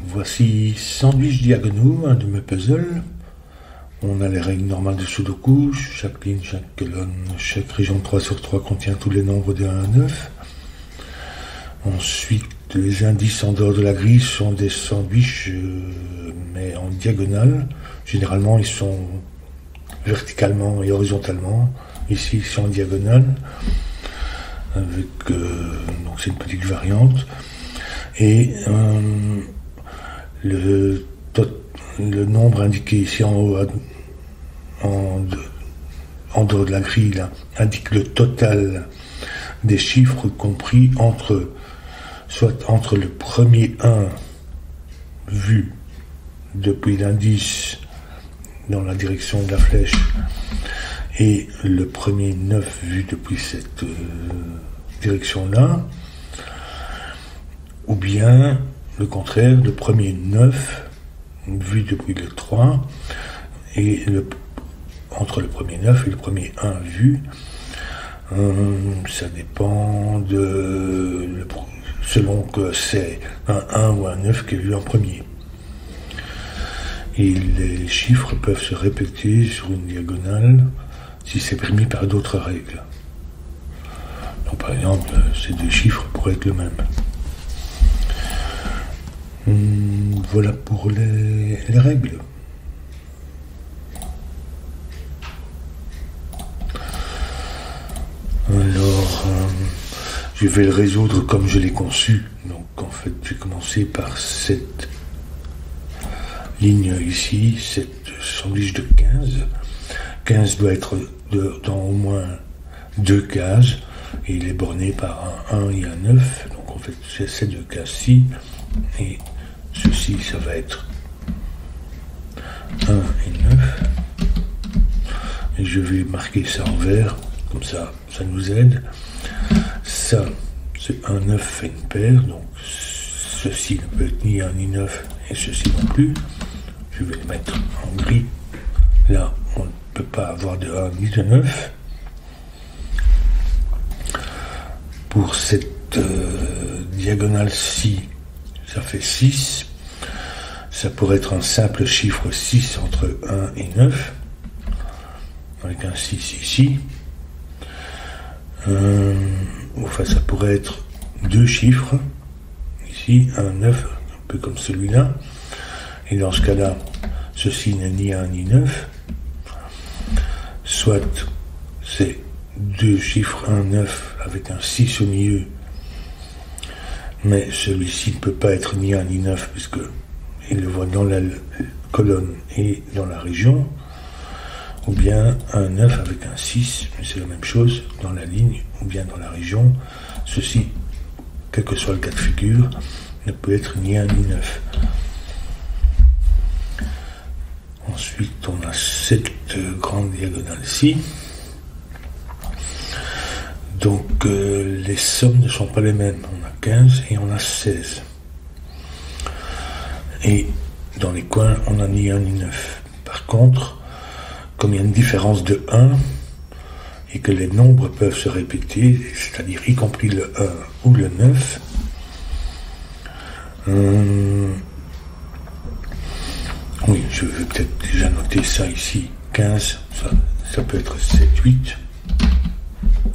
Voici Sandwich Diagonaux, un de mes puzzles. On a les règles normales de Sudoku. Chaque ligne, chaque colonne, chaque région de 3/3 contient tous les nombres de 1 à 9. Ensuite, les indices en dehors de la grille sont des sandwichs, mais en diagonale. Généralement, ils sont verticalement et horizontalement. Ici, ils sont en diagonale. Donc c'est une petite variante. Et le nombre indiqué ici en haut, en dehors de la grille, là, indique le total des chiffres compris soit entre le premier 1 vu depuis l'indice dans la direction de la flèche et le premier 9 vu depuis cette direction-là, ou bien le contraire, le premier 9 vu depuis le 3 et entre le premier 9 et le premier 1 vu. Ça dépend selon que c'est un 1 ou un 9 qui est vu en premier. Et les chiffres peuvent se répéter sur une diagonale si c'est permis par d'autres règles. Donc par exemple, ces deux chiffres pourraient être le même. Voilà pour les règles. Alors, je vais le résoudre comme je l'ai conçu. Donc en fait, j'ai commencé par cette ligne ici, cette sandwich de 15. 15 doit être dans au moins 2 cases, et il est borné par un 1 et un 9. Donc en fait, c'est ces 2 cases-ci, et ceci, ça va être 1 et 9. Et je vais marquer ça en vert, comme ça, ça nous aide. Ça, c'est un 9 fait une paire, donc ceci ne peut être ni 1 ni 9, et ceci non plus. Je vais le mettre en gris. Là, on ne peut pas avoir de 1 ni de 9. Pour cette diagonale-ci, ça fait 6. Ça pourrait être un simple chiffre 6 entre 1 et 9, avec un 6 ici. Enfin, ça pourrait être 2 chiffres, ici, un 9, un peu comme celui-là. Et dans ce cas-là, ceci n'est ni 1 ni 9. Soit c'est 2 chiffres, un 9 avec un 6 au milieu. Mais celui-ci ne peut pas être ni 1 ni 9 puisque il le voit dans la colonne et dans la région. Ou bien un 9 avec un 6, mais c'est la même chose dans la ligne ou bien dans la région. Ceci, quel que soit le cas de figure, ne peut être ni 1 ni 9. Ensuite, on a cette grande diagonale-ci. Donc, les sommes ne sont pas les mêmes. On a 15 et on a 16. Et dans les coins, on a ni 1 ni 9. Par contre, comme il y a une différence de 1 et que les nombres peuvent se répéter, c'est-à-dire y compris le 1 ou le 9, oui, je vais peut-être déjà noter ça ici. 15, ça peut être 7, 8.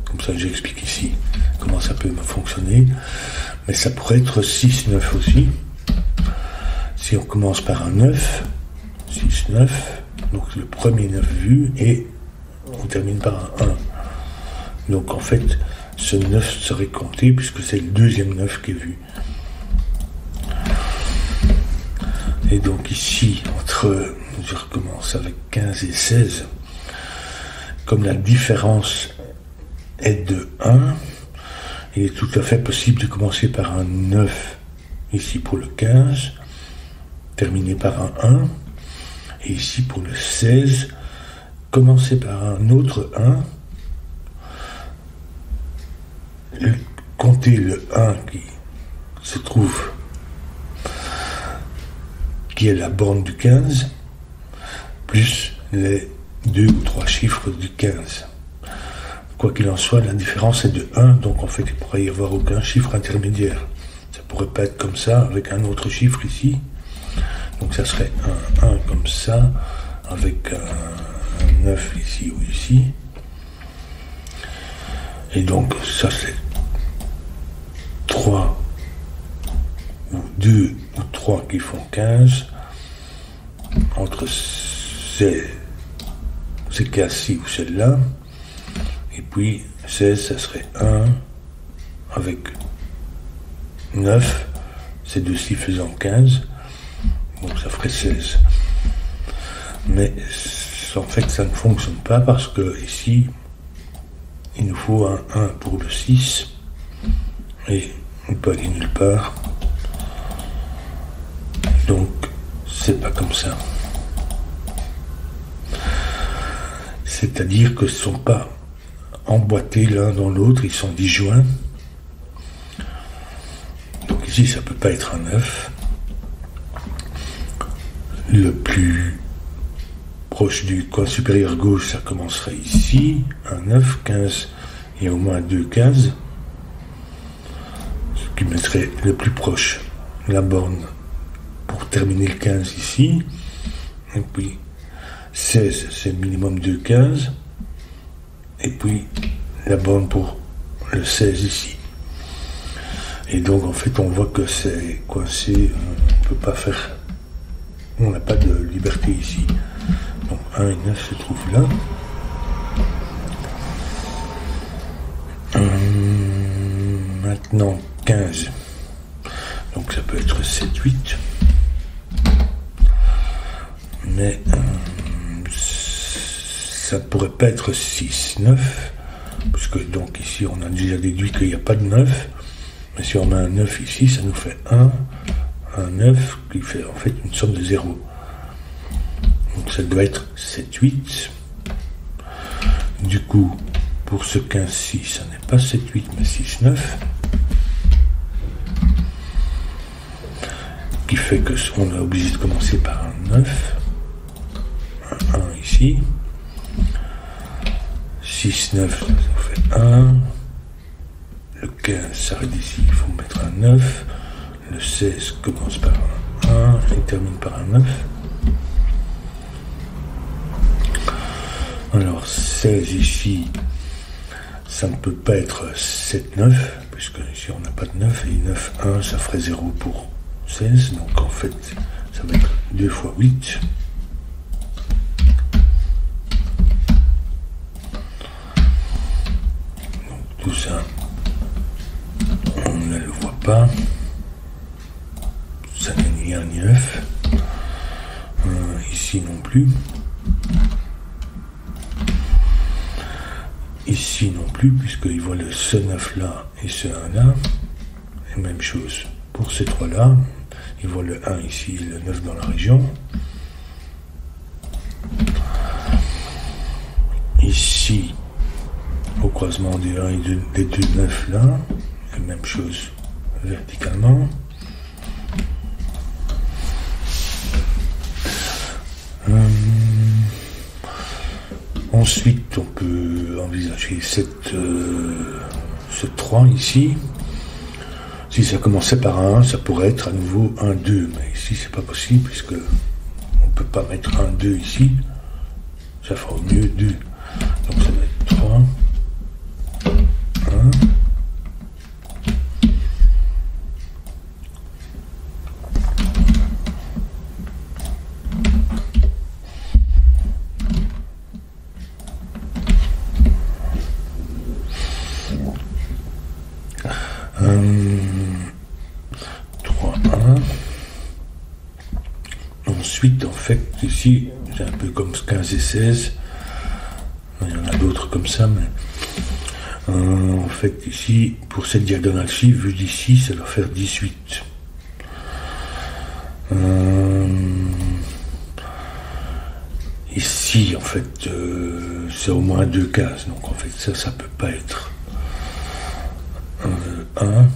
Comme ça, j'explique ici comment ça peut fonctionner. Mais ça pourrait être 6, 9 aussi. Si on commence par un 9, 6, 9, donc le premier 9 vu, et on termine par un 1. Donc en fait, ce 9 serait compté puisque c'est le deuxième 9 qui est vu. Et donc ici, je recommence avec 15 et 16, comme la différence est de 1, il est tout à fait possible de commencer par un 9 ici pour le 15, terminer par un 1, et ici pour le 16, commencer par un autre 1, compter le 1 qui se trouve, qui est la borne du 15, plus les 2 ou 3 chiffres du 15. Quoi qu'il en soit, la différence est de 1, donc en fait il ne pourrait y avoir aucun chiffre intermédiaire. Ça ne pourrait pas être comme ça avec un autre chiffre ici, Donc ça serait un 1 comme ça, avec un 9 ici ou ici. Et donc ça c'est 3 ou 2 ou 3 qui font 15. Entre ces cas-ci ou celle-là. Et puis 16, ça serait 1 avec 9, ces deux-ci faisant 15. Donc ça ferait 16. Mais en fait ça ne fonctionne pas parce que ici il nous faut un 1 pour le 6 et on ne peut aller nulle part. Donc c'est pas comme ça. C'est-à-dire que ce ne sont pas emboîtés l'un dans l'autre, ils sont disjoints. Donc ici ça ne peut pas être un 9. Le plus proche du coin supérieur gauche, ça commencerait ici, un 9, 15, il y a au moins 2 cases, ce qui mettrait le plus proche la borne pour terminer le 15 ici, et puis 16, c'est le minimum 2 cases, et puis la borne pour le 16 ici. Et donc en fait on voit que c'est coincé, on ne peut pas faire, on n'a pas de liberté ici. Donc 1 et 9 se trouvent là. Maintenant 15. Donc ça peut être 7, 8. Mais ça ne pourrait pas être 6, 9. Puisque donc ici on a déjà déduit qu'il n'y a pas de 9. Mais si on a un 9 ici, ça nous fait un 9 qui fait en fait une somme de 0. Donc ça doit être 7, 8. Du coup, pour ce 15-ci, ça n'est pas 7, 8, mais 6, 9. Qui fait qu'on est obligé de commencer par un 9. Un 1 ici. 6, 9, ça nous fait 1. Le 15 s'arrête ici, il faut mettre un 9. Le 16 commence par un 1 et termine par un 9. Alors 16 ici, ça ne peut pas être 7, 9, puisque ici on n'a pas de 9, et 9, 1, ça ferait 0 pour 16, donc en fait ça va être 2 fois 8. Donc tout ça, on ne le voit pas, ça n'est ni 1 ni 9, ici non plus. Ici non plus, puisqu'il voit ce 9 là et ce 1 là. Et même chose pour ces 3 là. Il voit le 1 ici et le 9 dans la région. Ici, au croisement des 1 et des 2 9 là. Et même chose verticalement. Ensuite, on peut envisager ce 3 ici. Si ça commençait par un 1, ça pourrait être à nouveau un 2. Mais ici, c'est pas possible, puisque on ne peut pas mettre un 2 ici. Ça fera au mieux 2. Donc ça va être 3, 1. Ensuite, en fait, ici, c'est un peu comme 15 et 16. Il y en a d'autres comme ça, mais en fait, ici, pour cette diagonale-ci, vue d'ici, ça doit faire 18. Ici, en fait, c'est au moins 2 cases, donc en fait, ça peut pas être 1,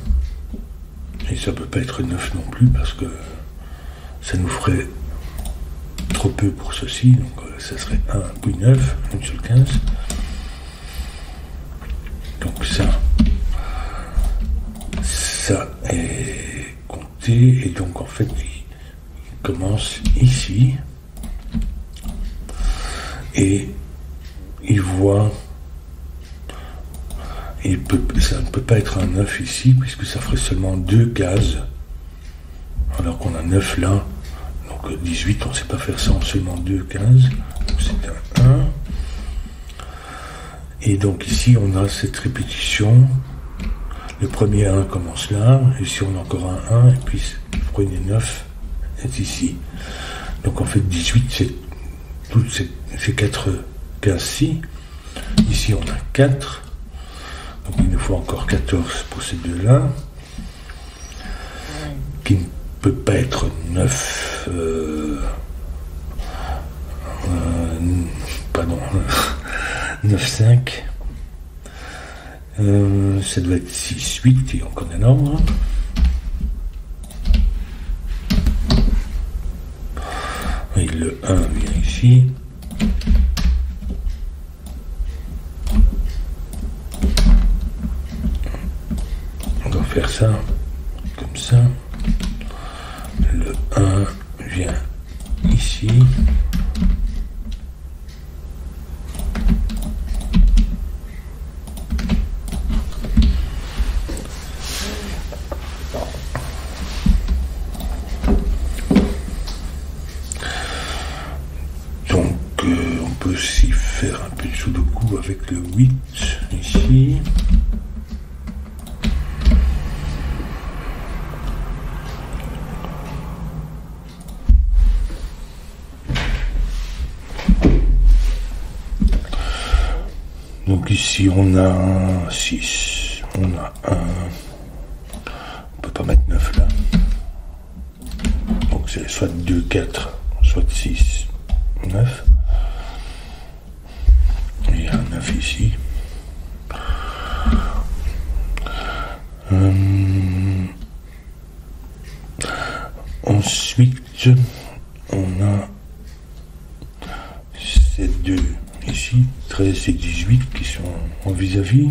et ça peut pas être 9 non plus, parce que ça nous ferait trop peu pour ceci, donc ça serait 1 puis 9, 1 sur le 15. Donc ça est compté, et donc en fait il commence ici et il voit, ça ne peut pas être un 9 ici puisque ça ferait seulement 2 cases alors qu'on a 9 là, donc 18 on ne sait pas faire ça en seulement 2 cases, donc c'est un 1. Et donc ici on a cette répétition, le premier 1 commence là, ici on a encore un 1, et puis le premier 9 est ici. Donc en fait 18 c'est toutes ces 4 cases-ci, ici on a 4, donc il nous faut encore 14 pour ces deux-là, qui ne peut pas être 9, pardon, 9, 5, ça doit être 6, 8, et on connaît l'ordre. Et le 1 vient ici. On va faire ça comme ça. Le 1 vient ici. On peut aussi faire un peu de sudoku avec le 8 ici. Donc ici on a 6, on a 1, on peut pas mettre 9 là. Donc c'est soit 2, 4, soit 6, 9. Il y a un 9 ici. Ensuite, on a ces deux ici, 13 et 18, qui sont en vis-à-vis.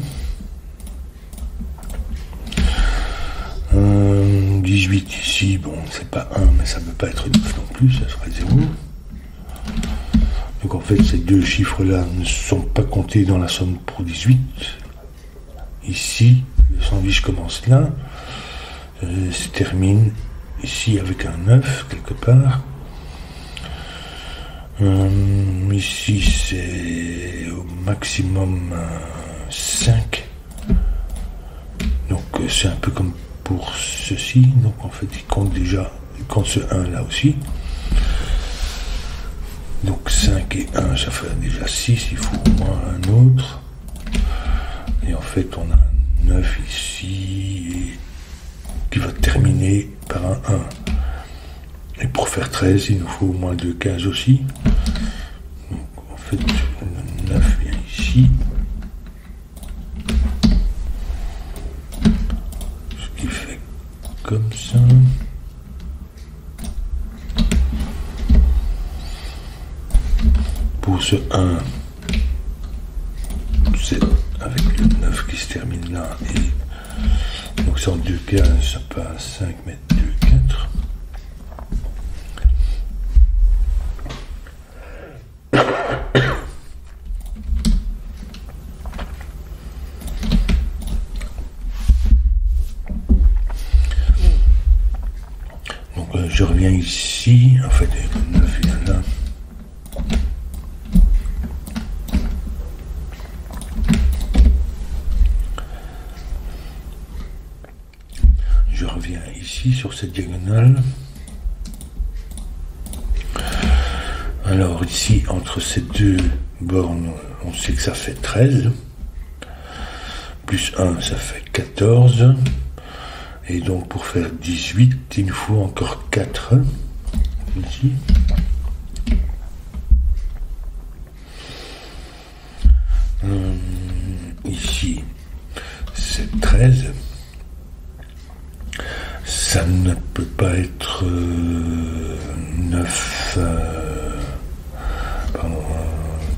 18 ici, bon, c'est pas 1, mais ça ne peut pas être 9 non plus, ça serait 0. Donc en fait, ces deux chiffres-là ne sont pas comptés dans la somme pour 18. Ici, le sandwich commence là, se termine ici avec un 9 quelque part. Ici, c'est au maximum 5. Donc c'est un peu comme pour ceci. Donc en fait, il compte ce 1 là aussi. Donc 5 et 1, ça fait déjà 6, il faut au moins un autre. Et en fait, on a un 9 ici qui va terminer par un 1. Et pour faire 13, il nous faut au moins 2 cases aussi. Donc en fait, le 9 vient ici. Ce qui fait comme ça. Pour ce 1, c'est avec le 9 qui se termine là, et donc c'est en 2 cases, ça passe 5 mètres 2, 4. Donc je reviens ici, en fait le 9 vient là. Je reviens ici sur cette diagonale. Alors ici, entre ces deux bornes, on sait que ça fait 13. Plus 1, ça fait 14. Et donc pour faire 18, il nous faut encore 4. Ici. Ici, c'est 13. Ça ne peut pas être 9,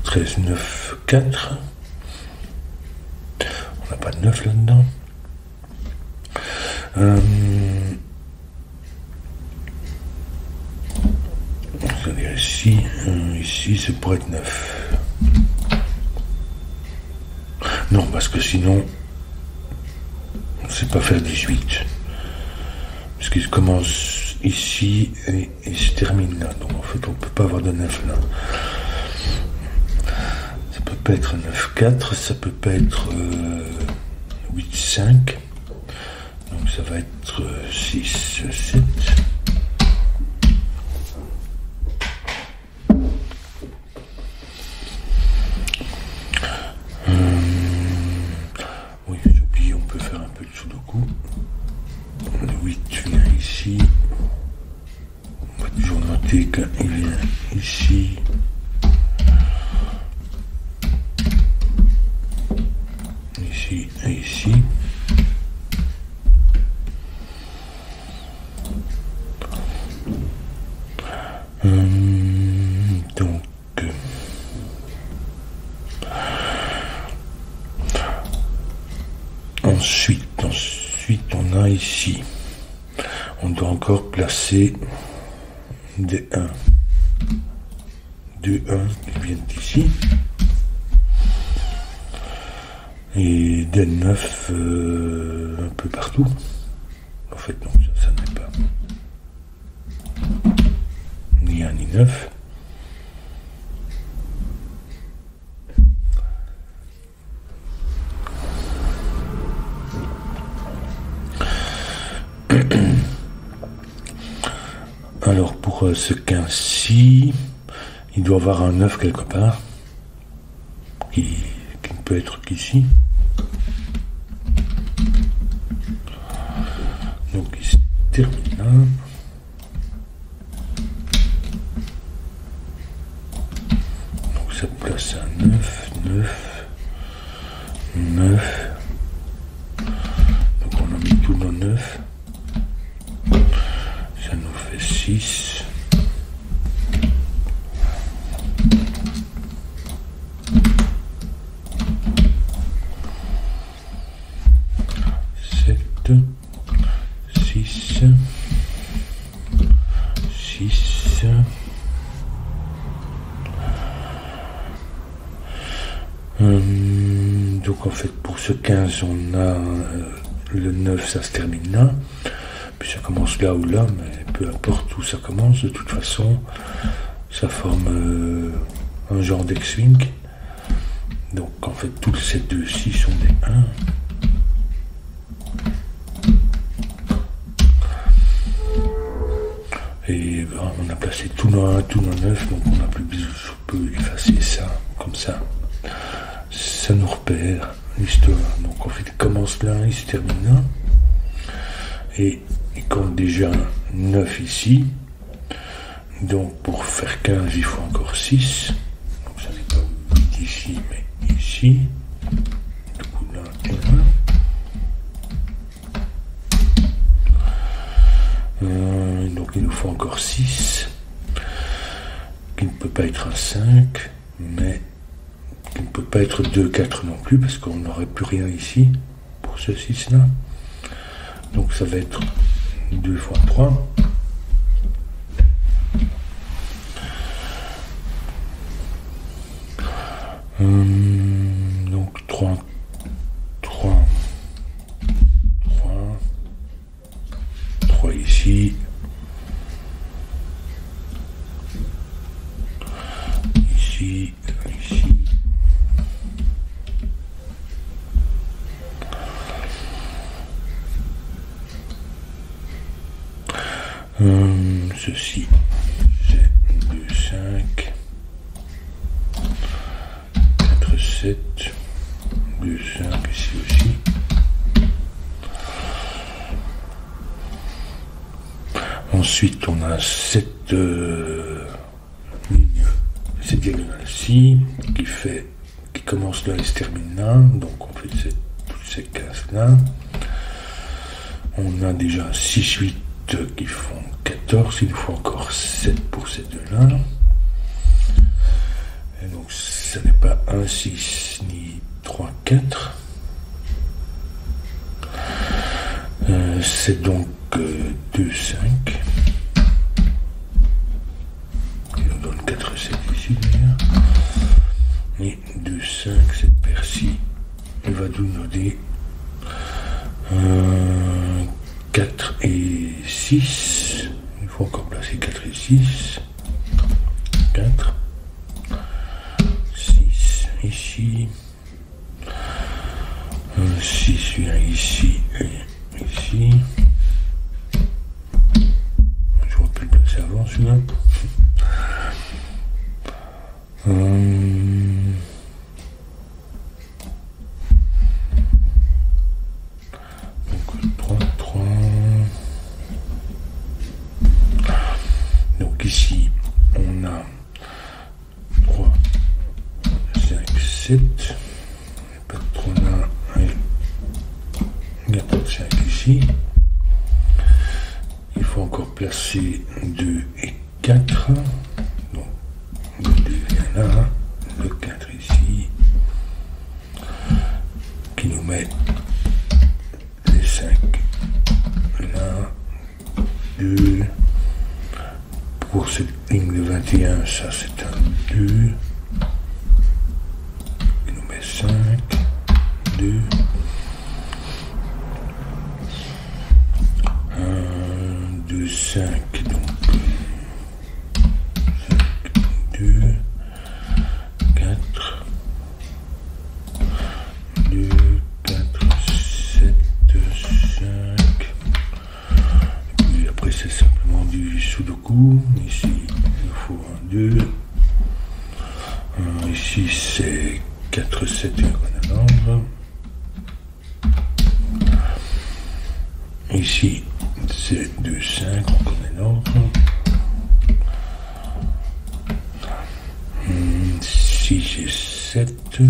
13, 9, 4. On n'a pas de 9 là-dedans. dire ici, ici c'est pour être 9. Non, parce que sinon, on ne sait pas faire 18. Parce qu'il commence ici et il se termine là. Donc en fait, on ne peut pas avoir de 9 là. Ça peut pas être 9-4, ça peut pas être 8-5. Donc ça va être 6-7. Oui, j'ai oublié, on peut faire un peu de sudoku. Le 8 vient ici. On va toujours noter qu'il vient ici. Ici et ici. Donc ensuite on a ici, on doit encore placer des 1, 2 1 qui viennent d'ici et des 9 un peu partout. En fait non, ça n'est pas ni 1 ni 9. Alors pour ce 15-ci, il doit avoir un 9 quelque part, qui ne peut être qu'ici. Donc il se termine là. Donc ça place un 9, 9, 9. Donc on a mis tout dans 9. Ça nous fait 6. 7. 6. 6. Donc en fait pour ce 15 on a le 9, ça se termine là. Puis ça commence là ou là, mais peu importe où ça commence, de toute façon, ça forme un genre d'X-Wing. Donc en fait, tous ces deux-ci sont des 1. Et ben, on a placé tout dans 1, tout dans 9, donc on n'a plus besoin, je peux effacer ça, comme ça. Ça nous repère l'histoire. Donc en fait, il commence là, il se termine là. Et il compte déjà 9 ici. Donc pour faire 15, il faut encore 6. Donc ça n'est pas 8 ici, mais ici. Du coup là et là. Donc il nous faut encore 6. Qui ne peut pas être un 5, mais qui ne peut pas être 2, 4 non plus, parce qu'on n'aurait plus rien ici pour ce 6 là. Donc ça va être 2 fois 3. Donc 3, 3, 3, 3 ici. Ici, ici. Ceci, c'est 2, 5, 4, 7, 2, 5 ici aussi. Ensuite, on a cette ligne, cette diagonale-ci, qui commence là et se termine là. Donc, on fait toutes ces cases-là. On a déjà 6, 8 qui font 14, il nous faut encore 7 pour ces deux-là. Et donc, ce n'est pas 1, 6, ni 3, 4. C'est donc 2, 5. Et donc va nous donner 4 et 6. Il faut encore placer 4 et 6. 4, 6 ici. 6 vient ici et ici. J'aurais pu le placer avant celui-là. Donc 3, 3. Donc ici, on a 3, 5, 7. Pas de 3 là. Il n'y a pas de 5 ici. Il faut encore placer 2 et 4. Donc, le 2 vient là. Le 4 ici. Qui nous met les 5 là. 2. Pour cette ligne de 21, ça c'est un 2. Qui nous met 5. 2. 5, donc 5, 2, 4, 2, 4, 7, 5. Et puis après, c'est simplement du sudoku. Ici, il faut un 2. Ici, c'est 4, 7 et un ordre. Ici, c'est 2, 5, on connaît l'ordre. 6 et 7.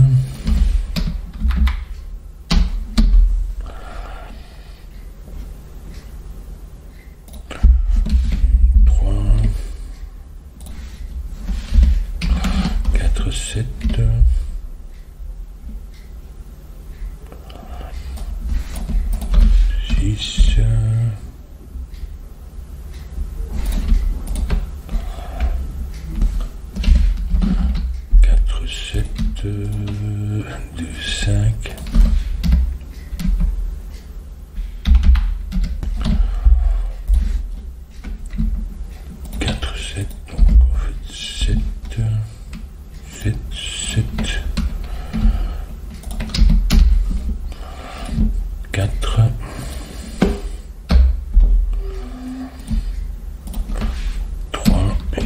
3. 4, 7. 6. 4, 7, 2, 5. 4, 7, donc on fait 7, 7, 7. 4. 3 et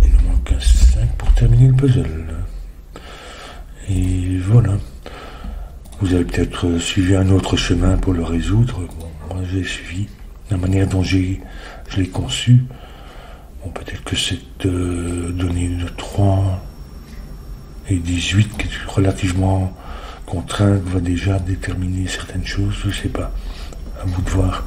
il nous manque un 5 pour terminer le puzzle. Et voilà. Vous avez peut-être suivi un autre chemin pour le résoudre. Bon, moi j'ai suivi la manière dont je l'ai conçu. Bon, peut-être que cette donnée de 3 et 18 qui est relativement contrainte va déjà déterminer certaines choses, je sais pas. À vous de voir.